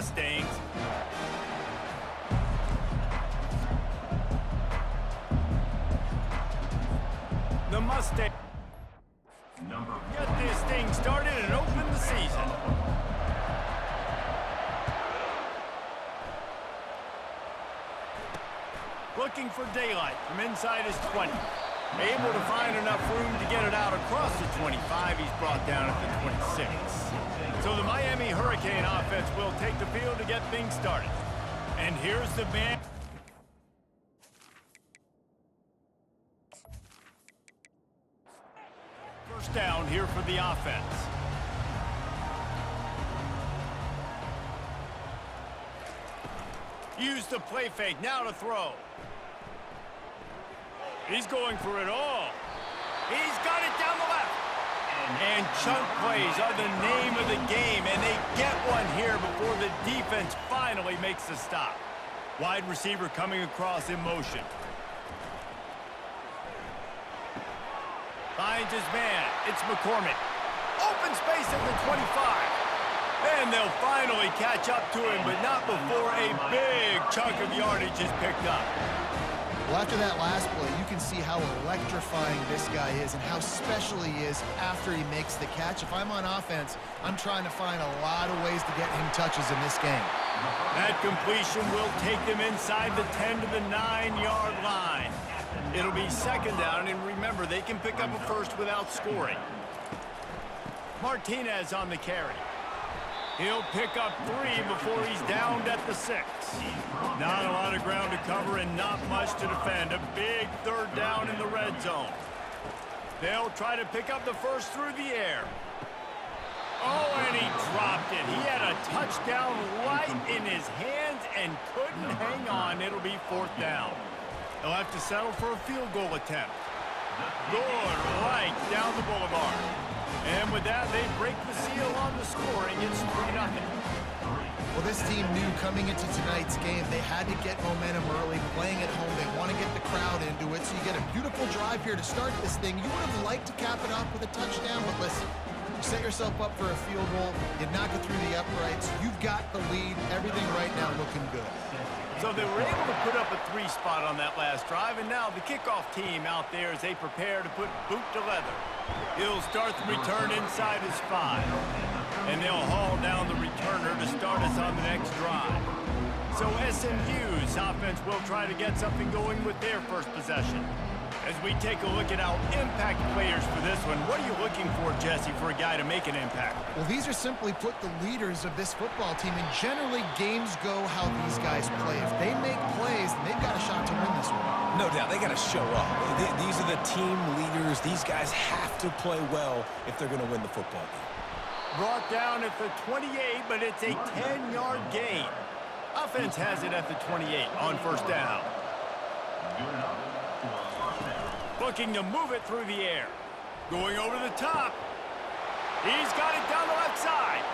Mustangs. The Mustangs get this thing started and open the season. Looking for daylight from inside his 20. Able to find enough room to get it out across the 25. He's brought down at the 26. So the Miami Hurricane offense will take the field to get things started. And here's the man. First down here for the offense. Use the play fake, now to throw. He's going for it all. He's got it down the left. And chunk plays are the name of the game, and they get one here before the defense finally makes the stop. Wide receiver coming across in motion. Finds his man. It's McCormick. Open space at the 25. And they'll finally catch up to him, but not before a big chunk of yardage is picked up. Well, after that last play, you can see how electrifying this guy is and how special he is after he makes the catch. If I'm on offense, I'm trying to find a lot of ways to get him touches in this game. That completion will take them inside the 10 to the 9-yard line. It'll be second down, and remember, they can pick up a first without scoring. Martinez on the carry. He'll pick up 3 before he's downed at the 6. Not a lot of ground to cover and not much to defend. A big third down in the red zone. They'll try to pick up the first through the air. Oh, and he dropped it. He had a touchdown right in his hands and couldn't hang on. It'll be fourth down. They'll have to settle for a field goal attempt. Good right down the boulevard. And with that, they break the seal on the scoring. It's 3-0. Well, this team knew coming into tonight's game they had to get momentum early, playing at home. They want to get the crowd into it, so you get a beautiful drive here to start this thing. You would have liked to cap it off with a touchdown, but listen, you set yourself up for a field goal, you knock it through the uprights, you've got the lead, everything right now looking good. So they were able to put up a 3 spot on that last drive, and now the kickoff team out there as they prepare to put boot to leather. He'll start the return inside his 5, and they'll haul down the returner to start us on the next drive. So SMU's offense will try to get something going with their first possession. As we take a look at our impact players for this one, what are you looking for, Jesse, for a guy to make an impact? Well, these are simply put the leaders of this football team, and generally games go how these guys play. If they make plays, then they've got a shot to win this one. No doubt, they got to show up. These are the team leaders. These guys have to play well if they're going to win the football game. Brought down at the 28, but it's a 10-yard gain. Offense has it at the 28 on first down. Looking to move it through the air. Going over the top. He's got it down the left side.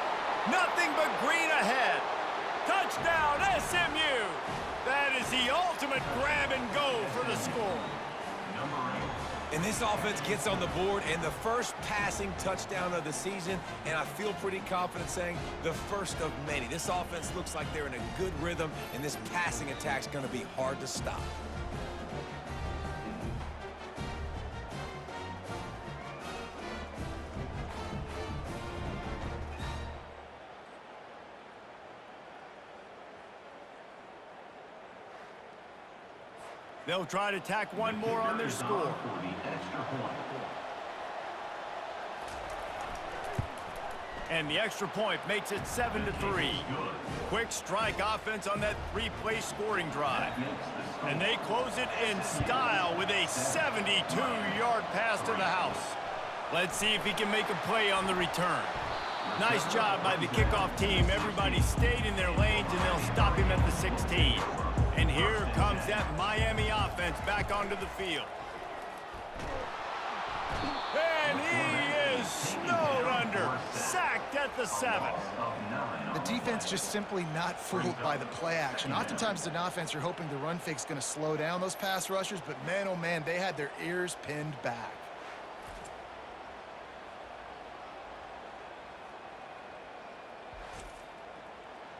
Nothing but green ahead. Touchdown, SMU. That is the ultimate grab and go for the score. And this offense gets on the board and the first passing touchdown of the season, and I feel pretty confident saying the first of many. This offense looks like they're in a good rhythm, and this passing attack's going to be hard to stop. They'll try to tack one more on their score. And the extra point makes it 7-3. Quick strike offense on that 3-play scoring drive. And they close it in style with a 72-yard pass to the house. Let's see if he can make a play on the return. Nice job by the kickoff team. Everybody stayed in their lanes, and they'll stop him at the 16. And here comes that Miami offense back onto the field. And he is snowed under, sacked at the 7. The defense just simply not fooled by the play action. Oftentimes, as an offense, you're hoping the run fake's going to slow down those pass rushers, but man, oh man, they had their ears pinned back.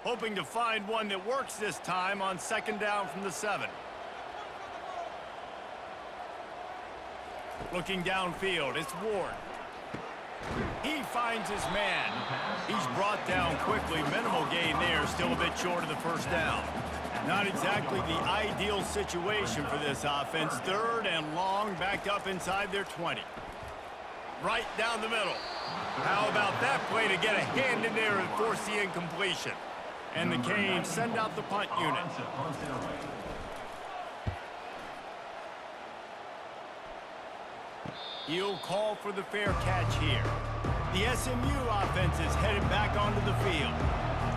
hoping to find one that works this time on second down from the 7. Looking downfield, it's Ward. He finds his man. He's brought down quickly. Minimal gain there, still a bit short of the first down. Not exactly the ideal situation for this offense. 3rd and long, backed up inside their 20. Right down the middle. How about that play to get a hand in there and force the incompletion? And the Canes send out the punt unit. He'll call for the fair catch here. The SMU offense is headed back onto the field.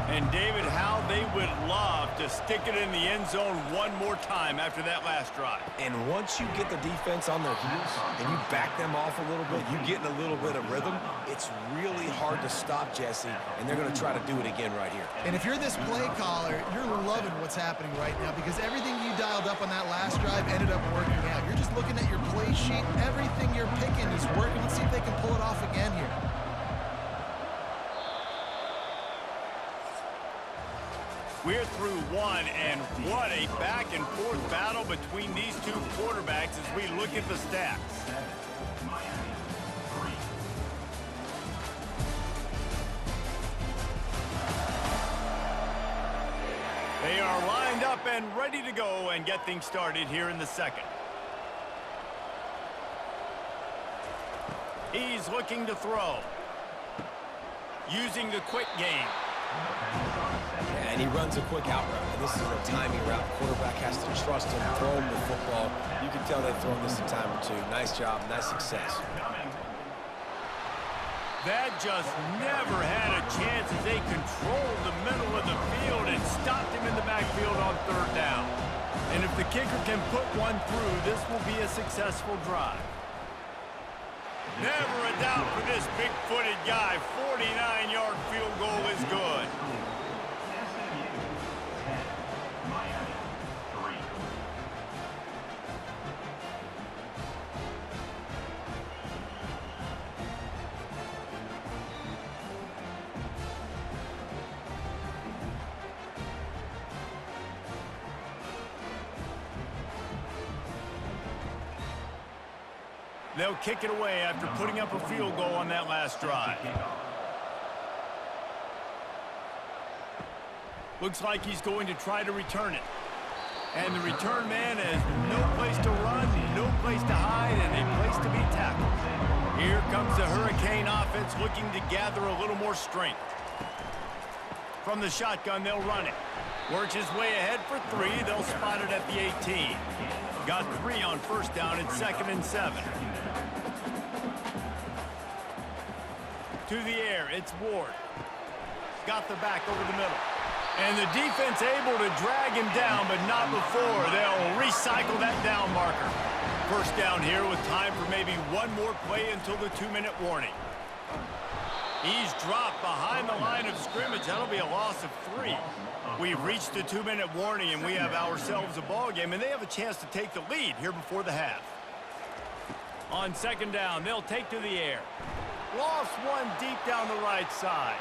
And David, how they would love to stick it in the end zone one more time after that last drive. And once you get the defense on their heels and you back them off a little bit, you get in a little bit of rhythm, it's really hard to stop, Jesse, and they're going to try to do it again right here. And if you're this play caller, you're loving what's happening right now because everything you dialed up on that last drive ended up working out. You're just looking at your play sheet. Everything you're picking is working. Let's see if they can pull it off again here. We're through one, and what a back-and-forth battle between these two quarterbacks as we look at the stats. They are lined up and ready to go and get things started here in the second. He's looking to throw. Using the quick game. And he runs a quick out route. And this is a timing route. Quarterback has to trust him, throw him the football. You can tell they've thrown this a time or two. Nice job, nice success. That just never had a chance as they controlled the middle of the field and stopped him in the backfield on 3rd down. And if the kicker can put one through, this will be a successful drive. Never a doubt for this big-footed guy. 49-yard field goal is good. They'll kick it away after putting up a field goal on that last drive. Looks like he's going to try to return it. And the return man has no place to run, no place to hide, and a place to be tackled. Here comes the Hurricane offense looking to gather a little more strength. From the shotgun, they'll run it. Works his way ahead for 3. They'll spot it at the 18. Got 3 on first down at 2nd and 7. To the air, it's Ward. Got the back over the middle. And the defense able to drag him down, but not before. They'll recycle that down marker. First down here with time for maybe one more play until the 2-minute warning. He's dropped behind the line of scrimmage. That'll be a loss of 3. We've reached the 2-minute warning, and we have ourselves a ball game, and they have a chance to take the lead here before the half. On second down, they'll take to the air. Lost one deep down the right side.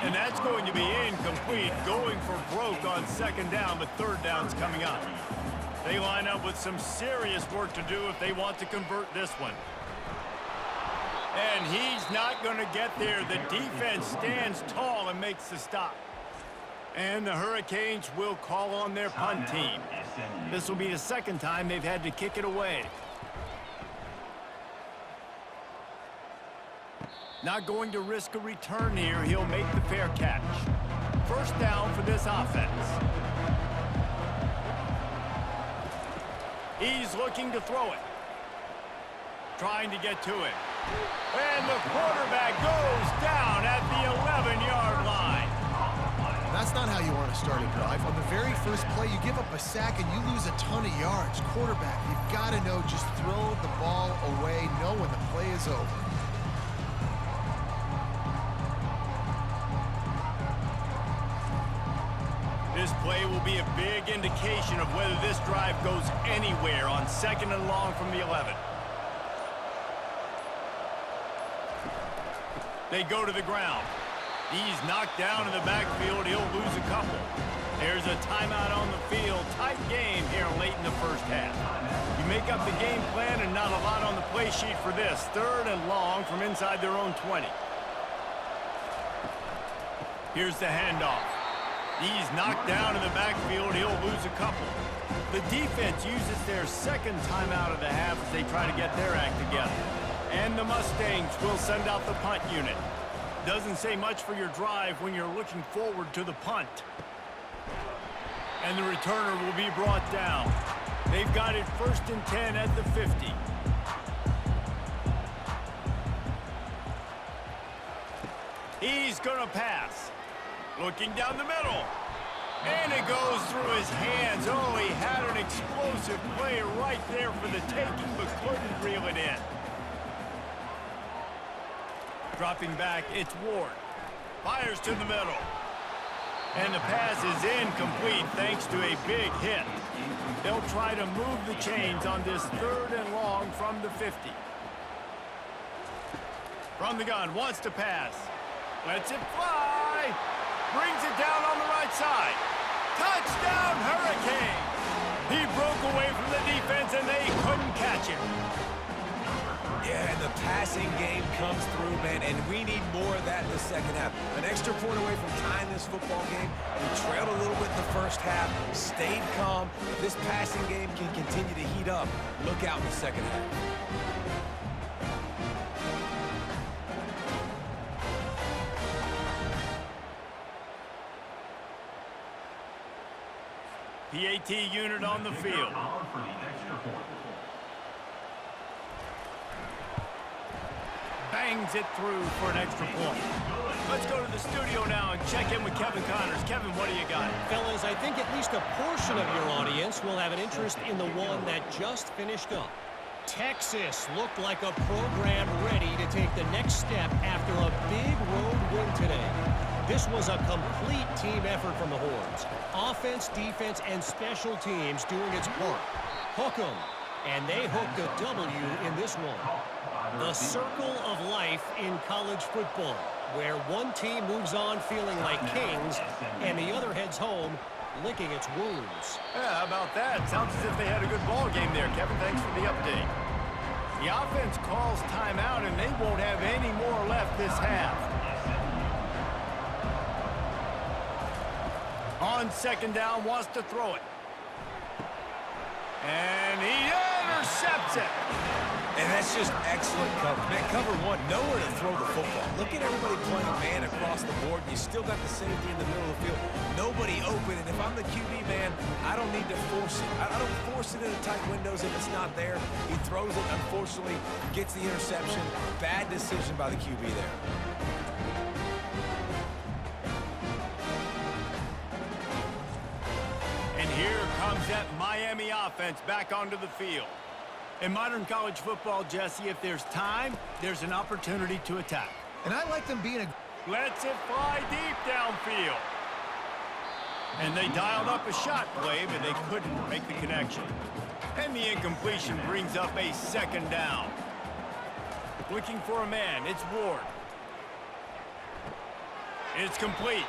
And that's going to be incomplete, going for broke on second down, but third down's coming up. They line up with some serious work to do if they want to convert this one. And he's not going to get there. The defense stands tall and makes the stop. And the Hurricanes will call on their punt team. This will be the second time they've had to kick it away. Not going to risk a return here. He'll make the fair catch. First down for this offense. He's looking to throw it. Trying to get to it. And the quarterback goes down at the 11-yard line. That's not how you want to start a drive. On the very first play, you give up a sack and you lose a ton of yards. Quarterback, you've got to know, just throw the ball away, know when the play is over. This play will be a big indication of whether this drive goes anywhere on second and long from the 11. They go to the ground. He's knocked down in the backfield. He'll lose a couple. There's a timeout on the field. Tight game here late in the first half. You make up the game plan and not a lot on the play sheet for this. 3rd and long from inside their own 20. Here's the handoff. He's knocked down in the backfield. He'll lose a couple. The defense uses their second timeout of the half as they try to get their act together. And the Mustangs will send out the punt unit. Doesn't say much for your drive when you're looking forward to the punt. And the returner will be brought down. They've got it 1st and 10 at the 50. He's going to pass. Looking down the middle. And it goes through his hands. Oh, he had an explosive play right there for the taking, but couldn't reel it in. Dropping back, it's Ward. Fires to the middle. And the pass is incomplete thanks to a big hit. They'll try to move the chains on this 3rd and long from the 50. From the gun, wants to pass. Lets it fly. Brings it down on the right side. Touchdown, Hurricane! He broke away from the defense and they couldn't catch him. Yeah, and the passing game comes through, man, and we need more of that in the second half. An extra point away from tying this football game. We trailed a little bit in the first half, stayed calm. If this passing game can continue to heat up, look out in the second half. PAT unit on the field. Bangs it through for an extra point. Let's go to the studio now and check in with Kevin Connors. Kevin, what do you got? Fellas, I think at least a portion of your audience will have an interest in the one that just finished up. Texas looked like a program ready to take the next step after a big road win today. This was a complete team effort from the Horns. Offense, defense, and special teams doing its part. Hook 'em. And they hooked a W in this one. The circle of life in college football, where one team moves on feeling like kings and the other heads home licking its wounds. Yeah, how about that? Sounds as if they had a good ball game there, Kevin. Thanks for the update. The offense calls timeout, and they won't have any more left this half. On 2nd down, wants to throw it. And he intercepts it. And that's just excellent cover. Man, cover one, nowhere to throw the football. Look at everybody playing man across the board. You still got the safety in the middle of the field. Nobody open. And if I'm the QB, man, I don't need to force it. I don't force it into tight windows if it's not there. He throws it, unfortunately, gets the interception. Bad decision by the QB there. And here comes that Miami offense back onto the field. In modern college football, Jesse, if there's time, there's an opportunity to attack. And I like them being Lets it fly deep downfield. And they dialed up a shot play, but they couldn't make the connection. And the incompletion brings up a 2nd down. Looking for a man, it's Ward. It's complete.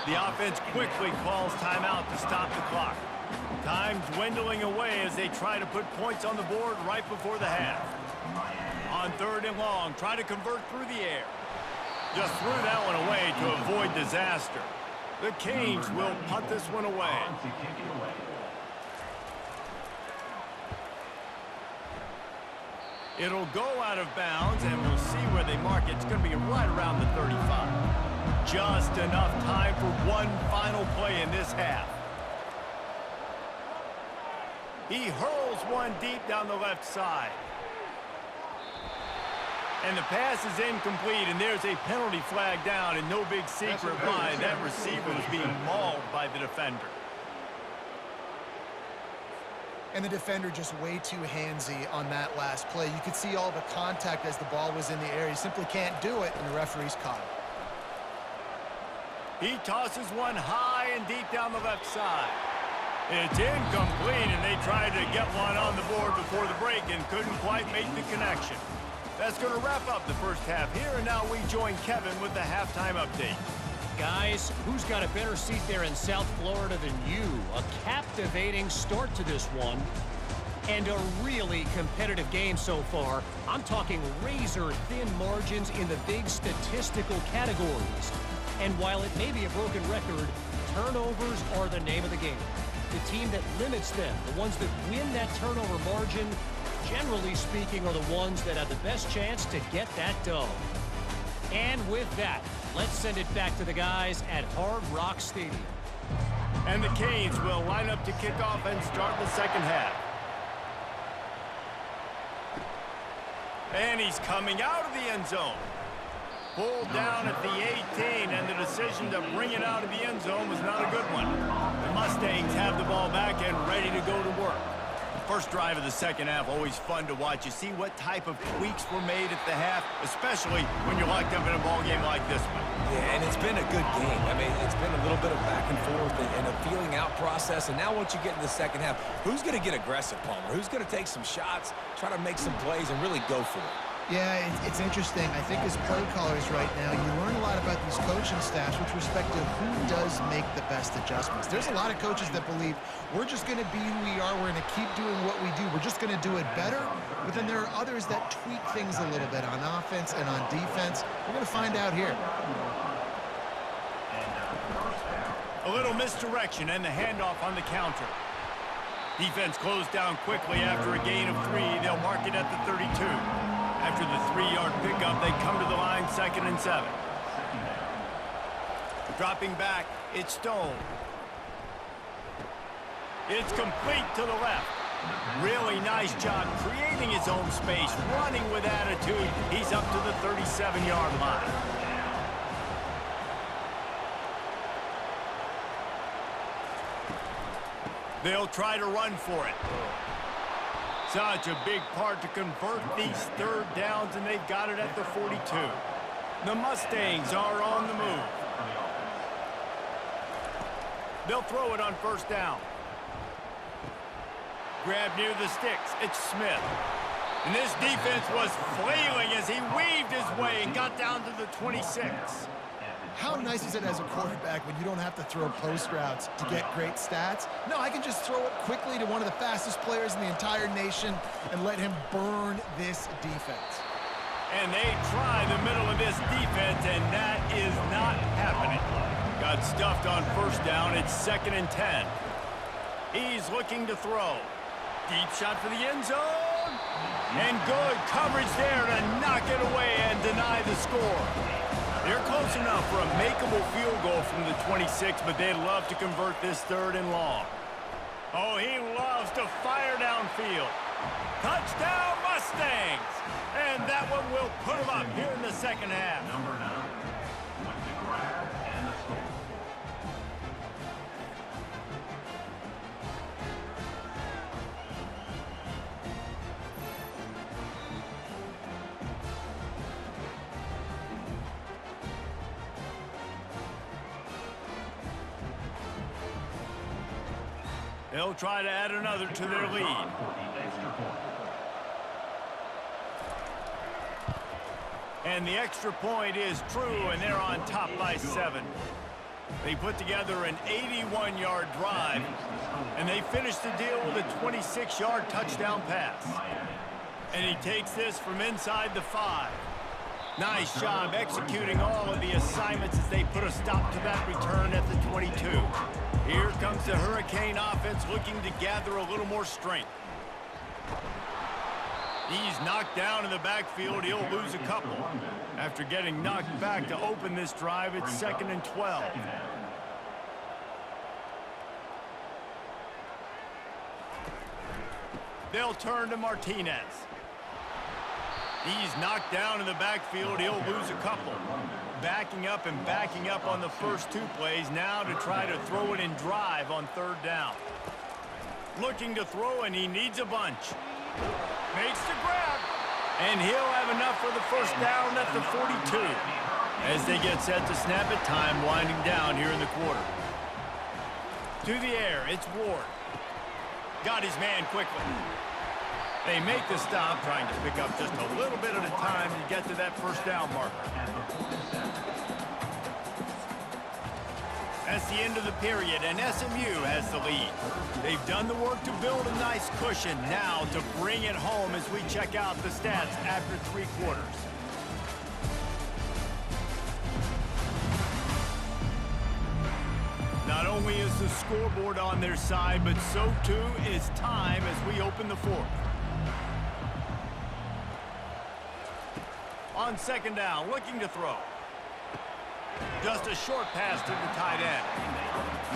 The offense quickly calls timeout to stop the clock. Time dwindling away as they try to put points on the board right before the half. On 3rd and long, try to convert through the air. Just threw that one away to avoid disaster. The Canes will punt this one away. It'll go out of bounds, and we'll see where they mark it. It's going to be right around the 35. Just enough time for one final play in this half. He hurls one deep down the left side. And the pass is incomplete, and there's a penalty flag down, and no big secret why that receiver was being mauled by the defender. And the defender just way too handsy on that last play. You could see all the contact as the ball was in the air. He simply can't do it, and the referee's caught it. He tosses one high and deep down the left side. It's incomplete, and they tried to get one on the board before the break and couldn't quite make the connection. That's going to wrap up the first half here, and now we join Kevin with the halftime update. Guys, who's got a better seat there in South Florida than you? A captivating start to this one. And a really competitive game so far. I'm talking razor-thin margins in the big statistical categories. And while it may be a broken record, turnovers are the name of the game. The team that limits them, the ones that win that turnover margin, generally speaking, are the ones that have the best chance to get that done. And with that, let's send it back to the guys at Hard Rock Stadium. And the Canes will line up to kick off and start the second half. And he's coming out of the end zone. Pulled down at the 18, and the decision to bring it out of the end zone was not a good one. The Mustangs have the ball back and ready to go to work. First drive of the second half, always fun to watch. You see what type of tweaks were made at the half, especially when you're locked up in a ball game like this one. Yeah, and it's been a good game. I mean, it's been a little bit of back and forth and a feeling out process. And now once you get in the second half, who's going to get aggressive, Palmer? Who's going to take some shots, try to make some plays, and really go for it? Yeah, it's interesting. I think as play callers right now, you learn a lot about these coaching staffs with respect to who does make the best adjustments. There's a lot of coaches that believe we're just going to be who we are. We're going to keep doing what we do. We're just going to do it better. But then there are others that tweak things a little bit on offense and on defense. We're going to find out here. A little misdirection and the handoff on the counter. Defense closed down quickly after a gain of 3. They'll mark it at the 32. After the 3-yard pickup, they come to the line 2nd and 7. Dropping back, it's Stone. It's complete to the left. Really nice job creating his own space, running with attitude. He's up to the 37-yard line. They'll try to run for it. Such a big part to convert these third downs, and they've got it at the 42. The Mustangs are on the move. They'll throw it on first down. Grab near the sticks. It's Smith. And this defense was flailing as he weaved his way and got down to the 26. How nice is it as a quarterback when you don't have to throw post routes to get great stats? No, I can just throw it quickly to one of the fastest players in the entire nation and let him burn this defense. And they try the middle of this defense, and that is not happening. Got stuffed on first down. It's 2nd and 10. He's looking to throw. Deep shot for the end zone. And good coverage there to knock it away and deny the score. They're close enough for a makeable field goal from the 26, but they'd love to convert this 3rd and long. Oh, he loves to fire downfield. Touchdown, Mustangs! And that one will put them up here in the second half. Number 9 with the grab and the score. They'll try to add another to their lead. And the extra point is true, and they're on top by 7. They put together an 81-yard drive, and they finish the deal with a 26-yard touchdown pass. And he takes this from inside the 5. Nice job executing all of the assignments as they put a stop to that return at the 22. Here comes the Hurricane offense looking to gather a little more strength. He's knocked down in the backfield. He'll lose a couple. After getting knocked back to open this drive, it's 2nd and 12. They'll turn to Martinez. He's knocked down in the backfield. He'll lose a couple. Backing up on the first 2 plays now to try to throw it in drive on 3rd down. Looking to throw, and he needs a bunch. Makes the grab. And he'll have enough for the first down at the 42. As they get set to snap it, time winding down here in the quarter. To the air, it's Ward. Got his man quickly. They make the stop, trying to pick up just a little bit at a time to get to that first down marker. That's the end of the period, and SMU has the lead. They've done the work to build a nice cushion. Now to bring it home as we check out the stats after 3 quarters. Not only is the scoreboard on their side, but so too is time as we open the 4th. On 2nd down, looking to throw. Just a short pass to the tight end.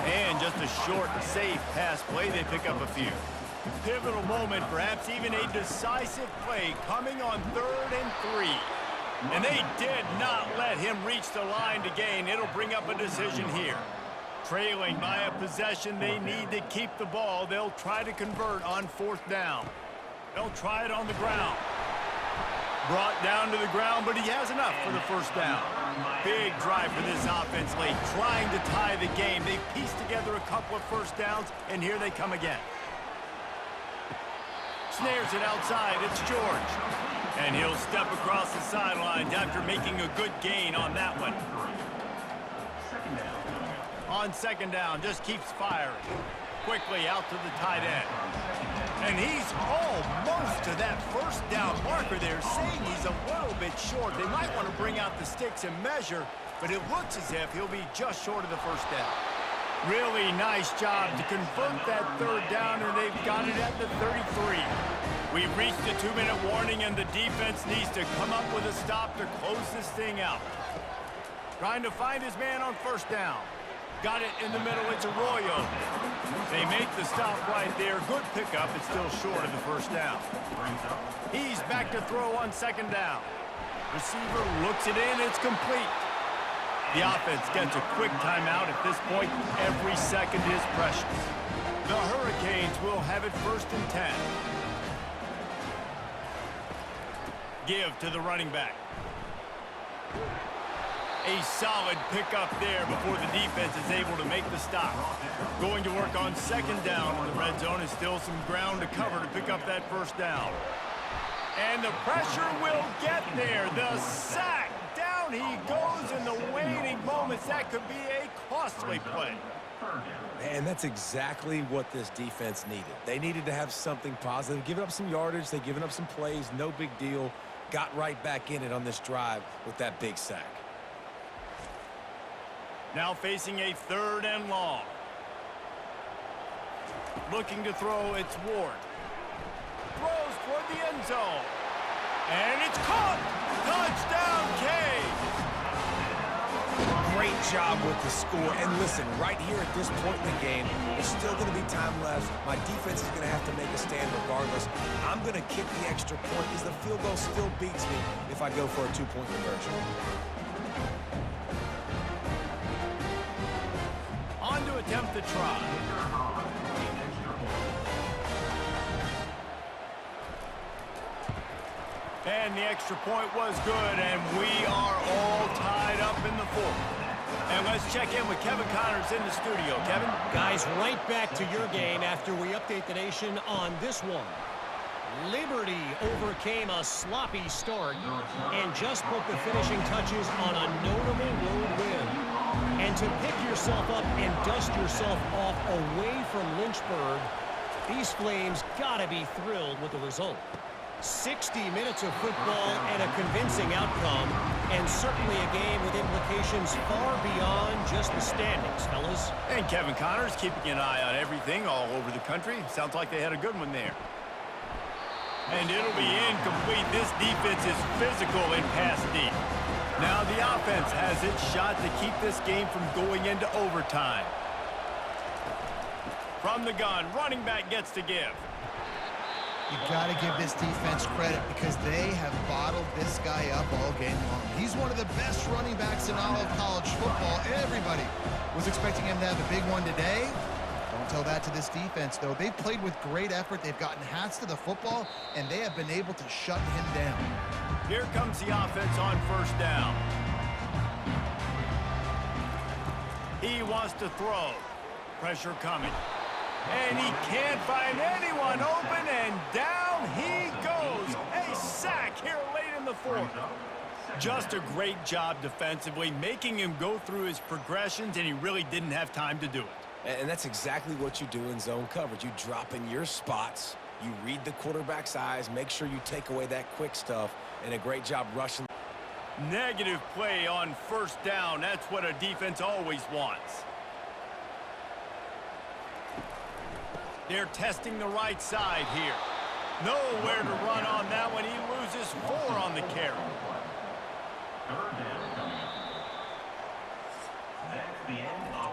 And just a short, safe pass play. They pick up a few. Pivotal moment, perhaps even a decisive play coming on 3rd and 3. And they did not let him reach the line to gain. It'll bring up a decision here. Trailing by a possession, they need to keep the ball. They'll try to convert on 4th down. They'll try it on the ground. Brought down to the ground, but he has enough for the first down. Big drive for this offense late, trying to tie the game. They've pieced together a couple of first downs, and here they come again. Snares it outside. It's George. And he'll step across the sidelines after making a good gain on that one. On 2nd down, just keeps firing. Quickly out to the tight end. And he's almost to that first down marker there, saying he's a little bit short. They might want to bring out the sticks and measure, but it looks as if he'll be just short of the first down. Really nice job to convert that 3rd down, and they've got it at the 33. We've reached the 2-minute warning, and the defense needs to come up with a stop to close this thing out. Trying to find his man on 1st down. Got it in the middle. It's Arroyo. They make the stop right there. Good pickup. It's still short of the first down. He's back to throw on 2nd down. Receiver looks it in. It's complete. The offense gets a quick timeout at this point. Every second is precious. The Hurricanes will have it 1st and 10. Give to the running back. A solid pickup there before the defense is able to make the stop. Going to work on 2nd down in the red zone. Is still some ground to cover to pick up that first down. And the pressure will get there. The sack. Down he goes in the waning moments. That could be a costly play. And that's exactly what this defense needed. They needed to have something positive. Giving up some yardage. They've given up some plays. No big deal. Got right back in it on this drive with that big sack. Now facing a 3rd and long. Looking to throw, it's Ward. Throws toward the end zone. And it's caught! Touchdown, Canes! Great job with the score. And listen, right here at this point in the game, there's still going to be time left. My defense is going to have to make a stand regardless. I'm going to kick the extra point because the field goal still beats me if I go for a 2-point conversion. On to attempt the try. And the extra point was good, and we are all tied up in the 4th. And let's check in with Kevin Connors in the studio. Kevin? Guys, right back to your game after we update the nation on this one. Liberty overcame a sloppy start and just put the finishing touches on a notable road win. And to pick yourself up and dust yourself off away from Lynchburg, these Flames gotta be thrilled with the result. 60 minutes of football and a convincing outcome, and certainly a game with implications far beyond just the standings, fellas. And Kevin Connors keeping an eye on everything all over the country. Sounds like they had a good one there. And it'll be incomplete. This defense is physical and pass deep. Now the offense has its shot to keep this game from going into overtime. From the gun, running back gets to give. You got to give this defense credit because they have bottled this guy up all game long. He's one of the best running backs in all of college football. Everybody was expecting him to have a big one today. Don't tell that to this defense, though. They've played with great effort. They've gotten hats to the football, and they have been able to shut him down. Here comes the offense on 1st down. He wants to throw. Pressure coming. And he can't find anyone open, and down he goes. A sack here late in the fourth. Just a great job defensively, making him go through his progressions, and he really didn't have time to do it. And that's exactly what you do in zone coverage. You drop in your spots, you read the quarterback's eyes, make sure you take away that quick stuff, and a great job rushing. Negative play on first down. That's what a defense always wants. They're testing the right side here. Nowhere to run on that one. He loses 4 on the carry.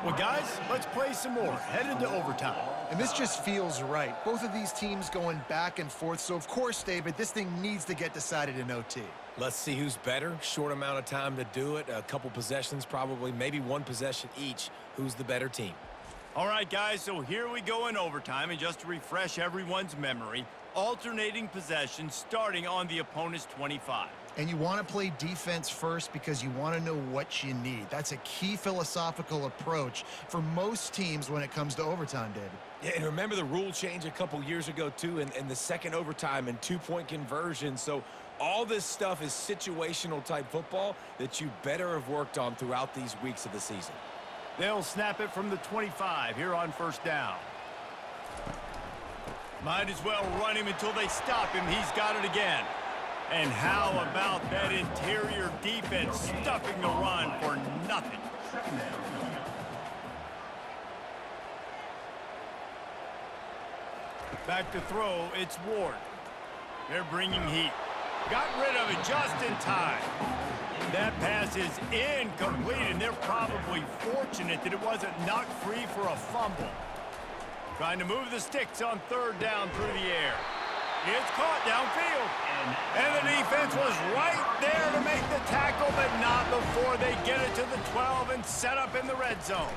Well, guys, let's play some more. Headed to overtime. And this just feels right. Both of these teams going back and forth. So, of course, David, this thing needs to get decided in OT. Let's see who's better. Short amount of time to do it. A couple possessions probably, maybe one possession each. Who's the better team? All right, guys, so here we go in overtime. And just to refresh everyone's memory, alternating possessions starting on the opponent's 25. And you want to play defense first because you want to know what you need. That's a key philosophical approach for most teams when it comes to overtime, David. Yeah, and remember the rule change a couple years ago, too, and the second overtime and 2-point conversion. So all this stuff is situational type football that you better have worked on throughout these weeks of the season. They'll snap it from the 25 here on first down. Might as well run him until they stop him. He's got it again. And how about that interior defense stuffing the run for nothing? Back to throw, it's Ward. They're bringing heat. Got rid of it just in time. That pass is incomplete, and they're probably fortunate that it wasn't knocked free for a fumble. Trying to move the sticks on third down through the air. It's caught downfield. And the defense was right there to make the tackle, but not before they get it to the 12 and set up in the red zone.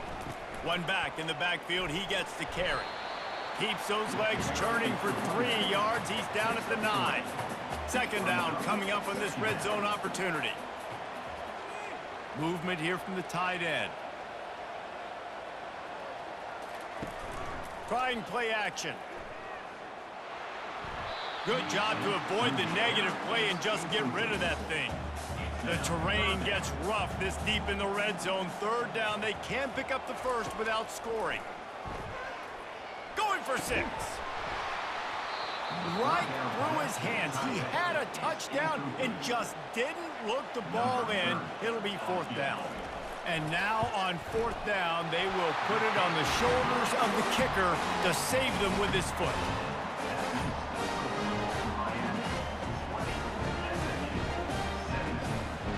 One back in the backfield, he gets the carry. Keeps those legs churning for 3 yards. He's down at the 9. Second down coming up on this red zone opportunity. Movement here from the tight end. Trying play action. Good job to avoid the negative play and just get rid of that thing. The terrain gets rough this deep in the red zone. Third down, they can pick up the first without scoring. Going for 6. Right through his hands. He had a touchdown and just didn't look the ball in. It'll be fourth down. And now on fourth down, they will put it on the shoulders of the kicker to save them with his foot.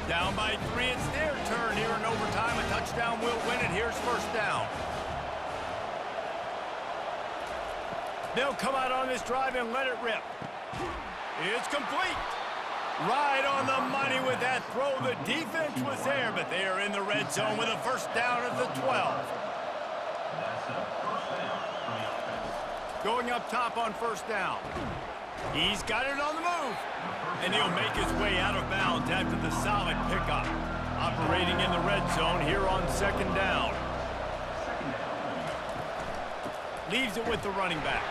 Down by 3, it's their turn here in overtime. A touchdown will win it. Here's first down. They'll come out on this drive and let it rip. It's complete. Right on the money with that throw. The defense was there, but they are in the red zone with a first down at the 12. Going up top on first down. He's got it on the move. And he'll make his way out of bounds after the solid pickup. Operating in the red zone here on second down. Leaves it with the running back.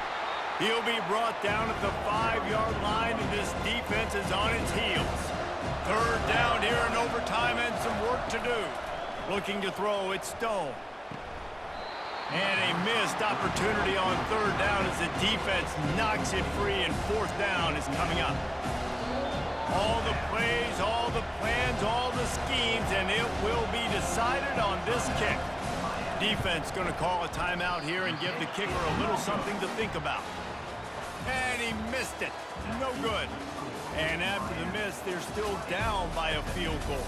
He'll be brought down at the 5-yard line, and this defense is on its heels. Third down here in overtime and some work to do. Looking to throw, it's Stone. And a missed opportunity on third down as the defense knocks it free, and fourth down is coming up. All the plays, all the plans, all the schemes, and it will be decided on this kick. Defense going to call a timeout here and give the kicker a little something to think about. And he missed it. No good. And after the miss, they're still down by a field goal.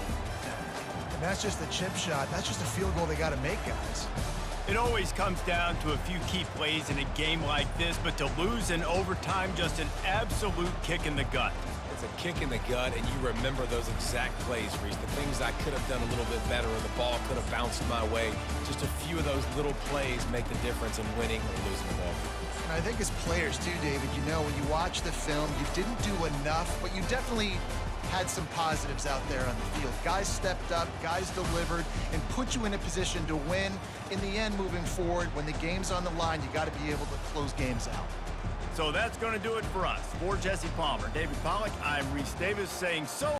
And that's just a chip shot. That's just a field goal they got to make, guys. It always comes down to a few key plays in a game like this, but to lose in overtime, just an absolute kick in the gut. It's a kick in the gut, and you remember those exact plays, Reese. The things I could have done a little bit better, or the ball could have bounced my way. Just a few of those little plays make the difference in winning or losing the ball. And I think as players, too, David, you know, when you watch the film, you didn't do enough, but you definitely had some positives out there on the field. Guys stepped up, guys delivered, and put you in a position to win. In the end, moving forward, when the game's on the line, you got to be able to close games out. So that's going to do it for us. For Jesse Palmer, David Pollack, I'm Reese Davis saying so